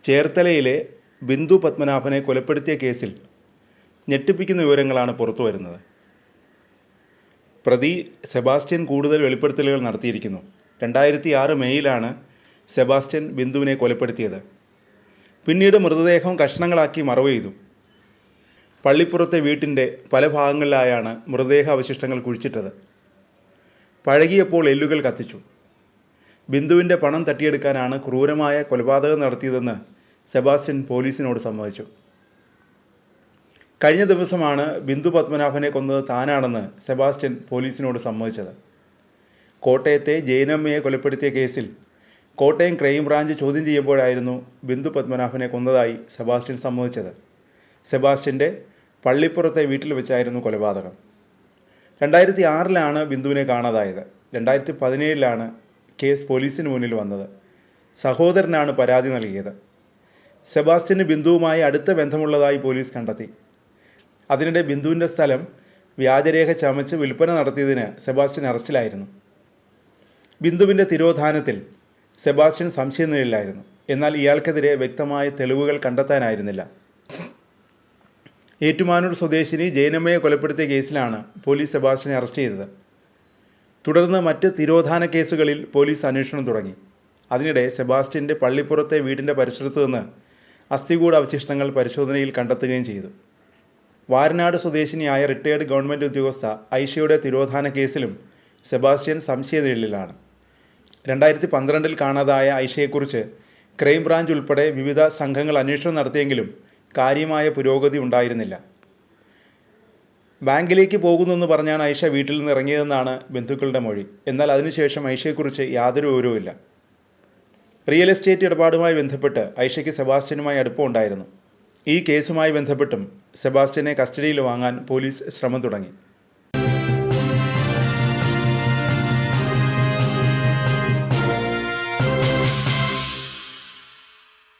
ചേർത്തലയിലെ ബിന്ദു പത്മനാഭനെ കൊലപ്പെടുത്തിയ കേസിൽ ഞെട്ടിപ്പിക്കുന്ന വിവരങ്ങളാണ് പുറത്തു വരുന്നത്. പ്രതി സെബാസ്റ്റ്യൻ കൂടുതൽ വെളിപ്പെടുത്തലുകൾ നടത്തിയിരിക്കുന്നു. 2006 മെയ്യിലാണ് സെബാസ്റ്റ്യൻ ബിന്ദുവിനെ കൊലപ്പെടുത്തിയത്. പിന്നീട് മൃതദേഹം കഷ്ണങ്ങളാക്കി മറവ് ചെയ്തു. പള്ളിപ്പുറത്തെ വീട്ടിൻ്റെ പല ഭാഗങ്ങളിലായാണ് മൃതദേഹ അവശിഷ്ടങ്ങൾ കുഴിച്ചിട്ടത്. പഴകിയപ്പോൾ എല്ലുകൾ കത്തിച്ചു. ബിന്ദുവിൻ്റെ പണം തട്ടിയെടുക്കാനാണ് ക്രൂരമായ കൊലപാതകം നടത്തിയതെന്ന് സെബാസ്റ്റ്യൻ പോലീസിനോട് സമ്മതിച്ചു. കഴിഞ്ഞ ദിവസമാണ് ബിന്ദു പത്മനാഭനെ കൊന്നത് താനാണെന്ന് സെബാസ്റ്റ്യൻ പോലീസിനോട് സമ്മതിച്ചത്. കോട്ടയത്തെ ജയനമ്മയെ കൊലപ്പെടുത്തിയ കേസിൽ കോട്ടയം ക്രൈംബ്രാഞ്ച് ചോദ്യം ചെയ്യുമ്പോഴായിരുന്നു ബിന്ദു പത്മനാഭനെ കൊന്നതായി സെബാസ്റ്റ്യൻ സമ്മതിച്ചത്. സെബാസ്റ്റ്യൻ്റെ പള്ളിപ്പുറത്തെ വീട്ടിൽ വെച്ചായിരുന്നു കൊലപാതകം. 2006 ബിന്ദുവിനെ കാണാതായത്. 2017 കേസ് പോലീസിന് മുന്നിൽ വന്നത്. സഹോദരനാണ് പരാതി നൽകിയത്. സെബാസ്റ്റ്യന് ബിന്ദുവുമായി അടുത്ത ബന്ധമുള്ളതായി പോലീസ് കണ്ടെത്തി. അതിനിടെ ബിന്ദുവിൻ്റെ സ്ഥലം വ്യാജരേഖ ചമച്ച് വിൽപ്പന നടത്തിയതിന് സെബാസ്റ്റ്യൻ അറസ്റ്റിലായിരുന്നു. ബിന്ദുവിൻ്റെ തിരോധാനത്തിൽ സെബാസ്റ്റ്യൻ സംശയനിഴലിലായിരുന്നു. എന്നാൽ ഇയാൾക്കെതിരെ വ്യക്തമായ തെളിവുകൾ കണ്ടെത്താനായിരുന്നില്ല. ഏറ്റുമാനൂർ സ്വദേശിനി ജയനമ്മയെ കൊലപ്പെടുത്തിയ കേസിലാണ് പോലീസ് സെബാസ്റ്റ്യനെ അറസ്റ്റ് ചെയ്തത്. തുടർന്ന് മറ്റ് തിരോധാന കേസുകളിൽ പോലീസ് അന്വേഷണം തുടങ്ങി. അതിനിടെ സെബാസ്റ്റ്യൻ്റെ പള്ളിപ്പുറത്തെ വീടിൻ്റെ പരിസരത്ത് നിന്ന് അസ്ഥികൂട അവശിഷ്ടങ്ങൾ പരിശോധനയിൽ കണ്ടെത്തുകയും ചെയ്തു. വാരനാട് സ്വദേശിനിയായ റിട്ടയേർഡ് ഗവൺമെൻറ് ഉദ്യോഗസ്ഥ ഐഷയുടെ തിരോധാന കേസിലും സെബാസ്റ്റ്യൻ സംശയനിഴലിലാണ്. 2012 കാണാതായ ഐഷയെക്കുറിച്ച് ക്രൈംബ്രാഞ്ച് ഉൾപ്പെടെ വിവിധ സംഘങ്ങൾ അന്വേഷണം നടത്തിയെങ്കിലും കാര്യമായ പുരോഗതി ഉണ്ടായിരുന്നില്ല. ബാങ്കിലേക്ക് പോകുന്നെന്ന് പറഞ്ഞാണ് ഐഷ വീട്ടിൽ നിന്ന് ഇറങ്ങിയതെന്നാണ് ബന്ധുക്കളുടെ മൊഴി. എന്നാൽ അതിനുശേഷം ഐഷയെക്കുറിച്ച് യാതൊരു വിവരവുമില്ല. റിയൽ എസ്റ്റേറ്റ് ഇടപാടുമായി ബന്ധപ്പെട്ട് ഐഷയ്ക്ക് സെബാസ്റ്റ്യനുമായി അടുപ്പമുണ്ടായിരുന്നു. ഈ കേസുമായി ബന്ധപ്പെട്ടും സെബാസ്റ്റ്യനെ കസ്റ്റഡിയിൽ വാങ്ങാൻ പോലീസ് ശ്രമം തുടങ്ങി.